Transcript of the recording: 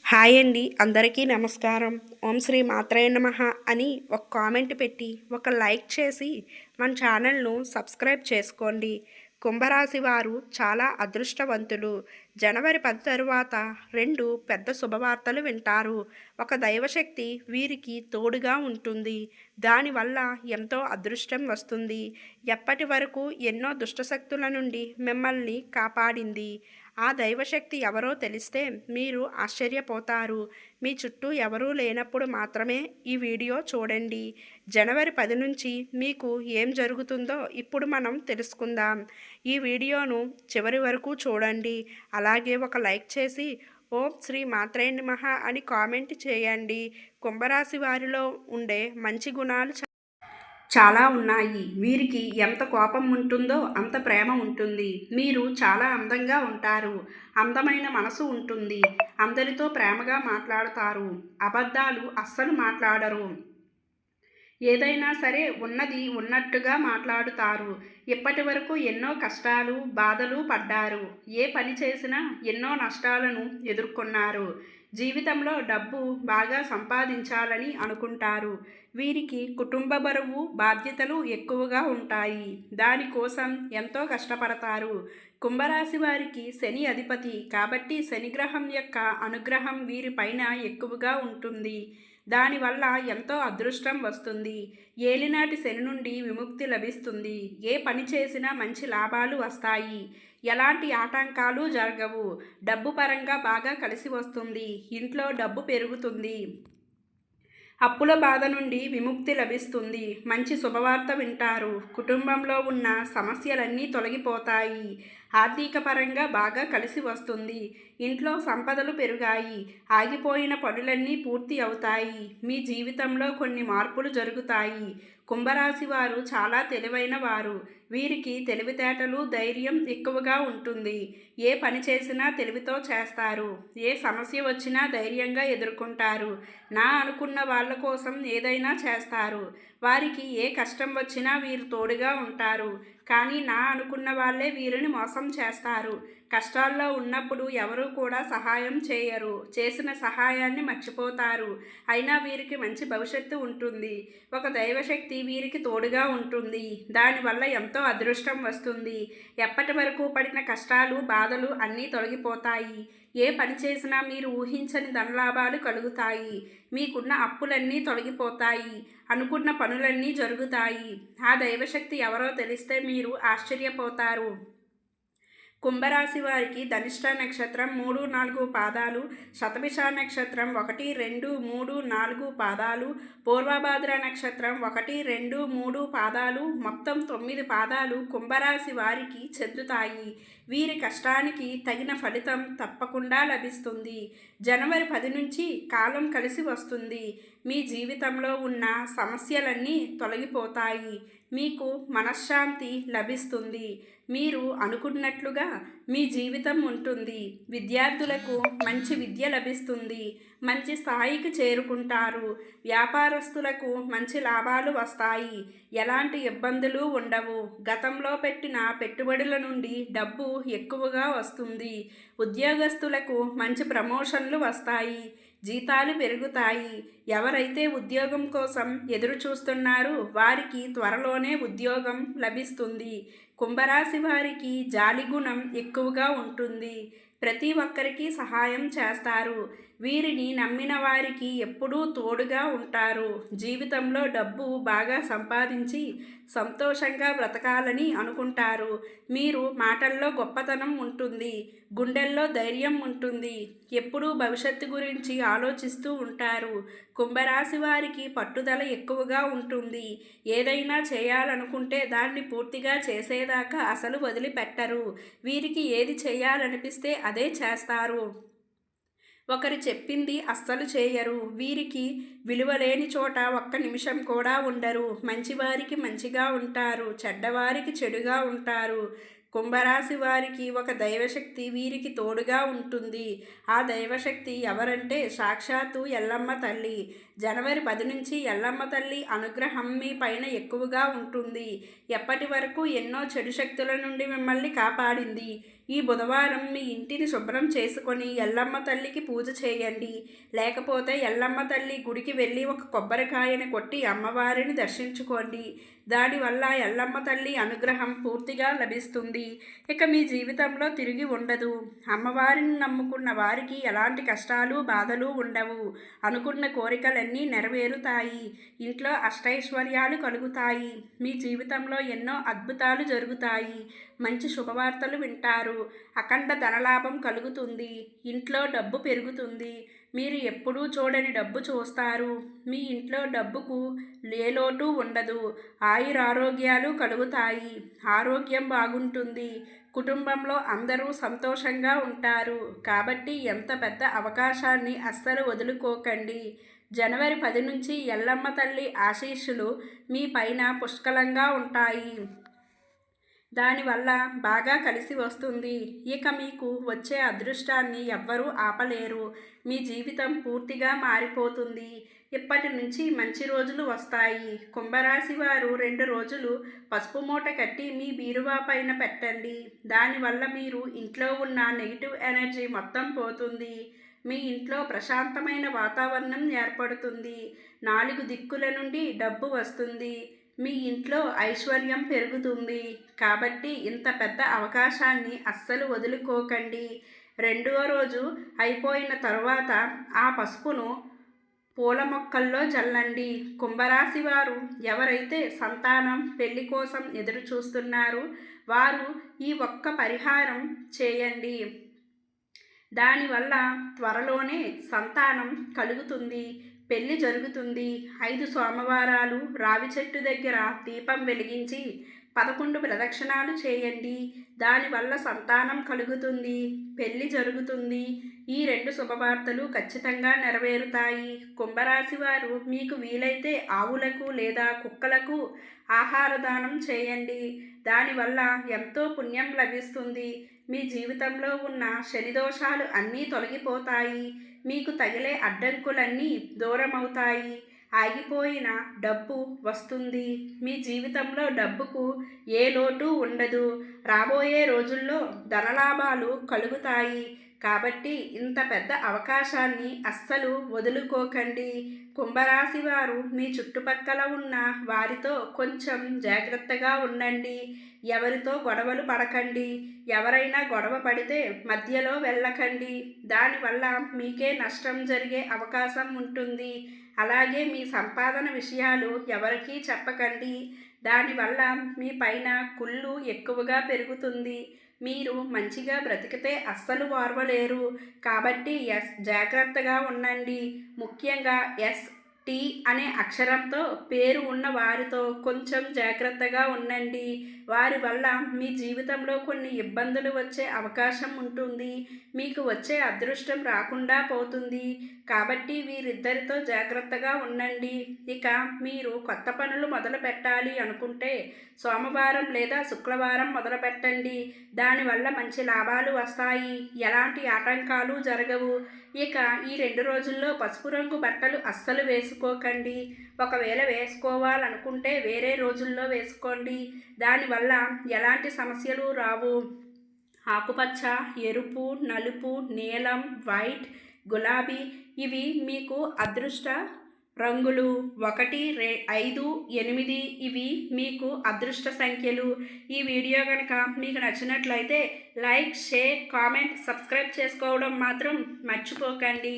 Hi అండి, అందరికీ నమస్కారం. ఓం శ్రీ మాత్రే నమః అని ఒక కామెంట్ పెట్టి ఒక లైక్ చేసి మన ఛానల్ను సబ్స్క్రైబ్ చేసుకోండి. కుంభరాశి వారు చాలా అదృష్టవంతులు. జనవరి 10 తరువాత 2 పెద్ద శుభవార్తలు వింటారు. ఒక దైవశక్తి వీరికి తోడుగా ఉంటుంది. దానివల్ల ఎంతో అదృష్టం వస్తుంది. ఎప్పటి వరకు ఎన్నో దుష్టశక్తుల నుండి మిమ్మల్ని కాపాడింది. ఆ దైవశక్తి ఎవరో తెలిస్తే మీరు ఆశ్చర్యపోతారు. మీ చుట్టూ ఎవరూ లేనప్పుడు మాత్రమే ఈ వీడియో చూడండి. జనవరి 10 నుంచి మీకు ఏం జరుగుతుందో ఇప్పుడు మనం తెలుసుకుందాం. ఈ వీడియోను చివరి వరకు చూడండి. అలాగే ఒక లైక్ చేసి ఓం శ్రీ మాత్రే నమః అని కామెంట్ చేయండి. కుంభరాశి వారిలో ఉండే మంచి గుణాలు చాలా ఉన్నాయి. వీరికి ఎంత కోపం ఉంటుందో అంత ప్రేమ ఉంటుంది. మీరు చాలా అందంగా ఉంటారు. అందమైన మనసు ఉంటుంది. అందరితో ప్రేమగా మాట్లాడతారు. అబద్ధాలు అస్సలు మాట్లాడరు. ఏదైనా సరే ఉన్నది ఉన్నట్టుగా మాట్లాడుతారు. ఇప్పటి వరకు ఎన్నో కష్టాలు బాధలు పడ్డారు. ఏ పని చేసినా ఎన్నో నష్టాలను ఎదుర్కొన్నారు. జీవితంలో డబ్బు బాగా సంపాదించాలని అనుకుంటారు. వీరికి కుటుంబ బరువు బాధ్యతలు ఎక్కువగా ఉంటాయి. దానికోసం ఎంతో కష్టపడతారు. కుంభరాశి వారికి శని అధిపతి కాబట్టి శనిగ్రహం యొక్క అనుగ్రహం వీరిపైన ఎక్కువగా ఉంటుంది. దానివల్ల ఎంతో అదృష్టం వస్తుంది. ఏలినాటి శని నుండి విముక్తి లభిస్తుంది. ఏ పని చేసినా మంచి లాభాలు వస్తాయి. ఎలాంటి ఆటంకాలు జరగవు. డబ్బు పరంగా బాగా కలిసి వస్తుంది. ఇంట్లో డబ్బు పెరుగుతుంది. అప్పుల బాధ నుండి విముక్తి లభిస్తుంది. మంచి శుభవార్త వింటారు. కుటుంబంలో ఉన్న సమస్యలన్నీ తొలగిపోతాయి. ఆర్థిక పరంగా బాగా కలిసి వస్తుంది. ఇంట్లో సంపదలు పెరిగాయి. ఆగిపోయిన పనులన్నీ పూర్తి అవుతాయి. మీ జీవితంలో కొన్ని మార్పులు జరుగుతాయి. కుంభరాశి వారు చాలా తెలివైన వారు. వీరికి తెలివితేటలు ధైర్యం ఎక్కువగా ఉంటుంది. ఏ పని చేసినా తెలివితో చేస్తారు. ఏ సమస్య వచ్చినా ధైర్యంగా ఎదుర్కొంటారు. నా అనుకున్న వాళ్ళ కోసం ఏదైనా చేస్తారు. వారికి ఏ కష్టం వచ్చినా వీరు తోడుగా ఉంటారు. కానీ నా అనుకున్న వాళ్ళే వీరిని మోసం చేస్తారు. కష్టాల్లో ఉన్నప్పుడు ఎవరూ కూడా సహాయం చేయరు. చేసిన సహాయాన్ని మర్చిపోతారు. అయినా వీరికి మంచి భవిష్యత్తు ఉంటుంది. ఒక దైవశక్తి వీరికి తోడుగా ఉంటుంది. దానివల్ల ఎంతో అదృష్టం వస్తుంది. ఎప్పటి వరకు పడిన కష్టాలు బాధలు అన్నీ తొలగిపోతాయి. ఏ పని చేసినా మీరు ఊహించని ధనలాభాలు కలుగుతాయి. మీకున్న అప్పులన్నీ తొలగిపోతాయి. అనుకున్న పనులన్నీ జరుగుతాయి. ఆ దైవశక్తి ఎవరో తెలిస్తే మీరు ఆశ్చర్యపోతారు. కుంభరాశి వారికి ధనిష్ట నక్షత్రం 3, 4 పాదాలు, శతభిష నక్షత్రం 1, 2, 3, 4 పాదాలు, పూర్వభాద్ర నక్షత్రం 1, 2, 3 పాదాలు, మొత్తం 9 పాదాలు కుంభరాశి వారికి చెందుతాయి. వీరి కష్టానికి తగిన ఫలితం తప్పకుండా లభిస్తుంది. జనవరి 10 నుంచి కాలం కలిసి వస్తుంది. మీ జీవితంలో ఉన్న సమస్యలన్నీ తొలగిపోతాయి. మీకు మనశ్శాంతి లభిస్తుంది. మీరు అనుకున్నట్లుగా మీ జీవితం ఉంటుంది. విద్యార్థులకు మంచి విద్య లభిస్తుంది. మంచి స్థాయికి చేరుకుంటారు. వ్యాపారస్తులకు మంచి లాభాలు వస్తాయి. ఎలాంటి ఇబ్బందులు ఉండవు. గతంలో పెట్టిన పెట్టుబడుల నుండి డబ్బు ఎక్కువగా వస్తుంది. ఉద్యోగస్తులకు మంచి ప్రమోషన్లు వస్తాయి. జీతాలు పెరుగుతాయి. ఎవరైతే ఉద్యోగం కోసం ఎదురు చూస్తున్నారో వారికి త్వరలోనే ఉద్యోగం లభిస్తుంది. కుంభరాశి వారికి జాలిగుణం ఎక్కువగా ఉంటుంది. ప్రతి ఒక్కరికి సహాయం చేస్తారు. వీరిని నమ్మిన వారికి ఎప్పుడూ తోడుగా ఉంటారు. జీవితంలో డబ్బు బాగా సంపాదించి సంతోషంగా బ్రతకాలని అనుకుంటారు. మీరు మాటల్లో గొప్పతనం ఉంటుంది. గుండెల్లో ధైర్యం ఉంటుంది. ఎప్పుడూ భవిష్యత్తు గురించి ఆలోచిస్తూ ఉంటారు. కుంభరాశి వారికి పట్టుదల ఎక్కువగా ఉంటుంది. ఏదైనా చేయాలనుకుంటే దాన్ని పూర్తిగా చేసేదాకా అసలు వదిలిపెట్టరు. వీరికి ఏది చేయాలనిపిస్తే అదే చేస్తారు. ఒకరు చెప్పింది అస్సలు చేయరు. వీరికి విలువలేని చోట ఒక్క నిమిషం కూడా ఉండరు. మంచివారికి మంచిగా ఉంటారు. చెడ్డవారికి చెడుగా ఉంటారు. కుంభరాశి వారికి ఒక దైవశక్తి వీరికి తోడుగా ఉంటుంది. ఆ దైవశక్తి ఎవరంటే సాక్షాత్తు ఎల్లమ్మ తల్లి. జనవరి 10 నుంచి ఎల్లమ్మ తల్లి అనుగ్రహం మీ పైన ఎక్కువగా ఉంటుంది. ఎప్పటి వరకు ఎన్నో చెడు శక్తుల నుండి మిమ్మల్ని కాపాడింది. ఈ బుధవారం మీ ఇంటిని శుభ్రం చేసుకొని ఎల్లమ్మ తల్లికి పూజ చేయండి. లేకపోతే ఎల్లమ్మ తల్లి గుడికి వెళ్ళి ఒక కొబ్బరికాయని కొట్టి అమ్మవారిని దర్శించుకోండి. దానివల్ల ఎల్లమ్మ తల్లి అనుగ్రహం పూర్తిగా లభిస్తుంది. ఇక మీ జీవితంలో తిరిగి ఉండదు. అమ్మవారిని నమ్ముకున్న వారికి ఎలాంటి కష్టాలు బాధలు ఉండవు. అనుకున్న కోరికలన్నీ నెరవేరుతాయి. ఇంట్లో అష్టైశ్వర్యాలు కలుగుతాయి. మీ జీవితంలో ఎన్నో అద్భుతాలు జరుగుతాయి. మంచి శుభవార్తలు వింటారు. అఖండ ధనలాభం కలుగుతుంది. ఇంట్లో డబ్బు పెరుగుతుంది. మీరు ఎప్పుడూ చూడని డబ్బు చూస్తారు. మీ ఇంట్లో డబ్బుకు ఏ లోటు ఉండదు. ఆయురారోగ్యాలు కలుగుతాయి. ఆరోగ్యం బాగుంటుంది. కుటుంబంలో అందరూ సంతోషంగా ఉంటారు. కాబట్టి ఎంత పెద్ద అవకాశాన్ని అస్సలు వదులుకోకండి. జనవరి 10 నుంచి ఎల్లమ్మ తల్లి ఆశీస్సులు మీ పైన పుష్కలంగా ఉంటాయి. దానివల్ల బాగా కలిసి వస్తుంది. ఇక మీకు వచ్చే అదృష్టాన్ని ఎవ్వరూ ఆపలేరు. మీ జీవితం పూర్తిగా మారిపోతుంది. ఇప్పటి నుంచి మంచి రోజులు వస్తాయి. కుంభరాశి వారు 2 రోజులు పసుపు మూట కట్టి మీ బీరువా పైన పెట్టండి. దానివల్ల మీరు ఇంట్లో ఉన్న నెగిటివ్ ఎనర్జీ మొత్తం పోతుంది. మీ ఇంట్లో ప్రశాంతమైన వాతావరణం ఏర్పడుతుంది. 4 దిక్కుల నుండి డబ్బు వస్తుంది. మీ ఇంట్లో ఐశ్వర్యం పెరుగుతుంది. కాబట్టి ఇంత పెద్ద అవకాశాన్ని అస్సలు వదులుకోకండి. 2వ రోజు అయిపోయిన తరువాత ఆ పసుపును పూల మొక్కల్లో జల్లండి. కుంభరాశి వారు ఎవరైతే సంతానం పెళ్లి కోసం ఎదురు చూస్తున్నారో వారు ఈ ఒక్క పరిహారం చేయండి. దానివల్ల త్వరలోనే సంతానం కలుగుతుంది. పెళ్లి జరుగుతుంది. 5 సోమవారాలు రావి చెట్టు దగ్గర దీపం వెలిగించి 11 ప్రదక్షిణాలు చేయండి. దానివల్ల సంతానం కలుగుతుంది. పెళ్లి జరుగుతుంది. ఈ 2 శుభవార్తలు ఖచ్చితంగా నెరవేరుతాయి. కుంభరాశి వారు మీకు వీలైతే ఆవులకు లేదా కుక్కలకు ఆహార దానం చేయండి. దానివల్ల ఎంతో పుణ్యం లభిస్తుంది. మీ జీవితంలో ఉన్న శనిదోషాలు అన్నీ తొలగిపోతాయి. మీకు తగిలే అడ్డంకులన్నీ దూరమవుతాయి. ఆగిపోయిన డబ్బు వస్తుంది. మీ జీవితంలో డబ్బుకు ఏ లోటు ఉండదు. రాబోయే రోజుల్లో ధనలాభాలు కలుగుతాయి. కాబట్టి ఇంత పెద్ద అవకాశాన్ని అస్సలు వదులుకోకండి. కుంభరాశి వారు మీ చుట్టుపక్కల ఉన్న వారితో కొంచెం జాగ్రత్తగా ఉండండి. ఎవరితో గొడవలు పడకండి. ఎవరైనా గొడవ పడితే మధ్యలో వెళ్ళకండి. దానివల్ల మీకే నష్టం జరిగే అవకాశం ఉంటుంది. అలాగే మీ సంపాదన విషయాలు ఎవరికీ చెప్పకండి. దానివల్ల మీ పైన కుళ్ళు ఎక్కువగా పెరుగుతుంది. మీరు మంచిగా బ్రతికితే అస్సలు ఓర్వలేరు. కాబట్టి జాగ్రత్తగా ఉండండి. ముఖ్యంగా టీ అనే అక్షరంతో పేరు ఉన్న వారితో కొంచెం జాగ్రత్తగా ఉండండి. వారి వల్ల మీ జీవితంలో కొన్ని ఇబ్బందులు వచ్చే అవకాశం ఉంటుంది. మీకు వచ్చే అదృష్టం రాకుండా పోతుంది. కాబట్టి వీరిద్దరితో జాగ్రత్తగా ఉండండి. ఇక మీరు కొత్త పనులు మొదలు పెట్టాలి అనుకుంటే సోమవారం లేదా శుక్రవారం మొదలు పెట్టండి. దానివల్ల మంచి లాభాలు వస్తాయి. ఎలాంటి ఆటంకాలు జరగవు. ఇక ఈ 2 రోజుల్లో పసుపు రంగు బట్టలు అస్సలు వేసుకోకండి. ఒకవేళ వేసుకోవాలనుకుంటే వేరే రోజుల్లో వేసుకోండి. దానివల్ల ఎలాంటి సమస్యలు రావు. ఆకుపచ్చ, ఎరుపు, నలుపు, నీలం, వైట్, గులాబీ ఇవి మీకు అదృష్ట రంగులు. 1, 5, 8 ఇవి మీకు అదృష్ట సంఖ్యలు. ఈ వీడియో కనుక మీకు నచ్చినట్లయితే లైక్, షేర్, కామెంట్, సబ్స్క్రైబ్ చేసుకోవడం మాత్రం మర్చిపోకండి.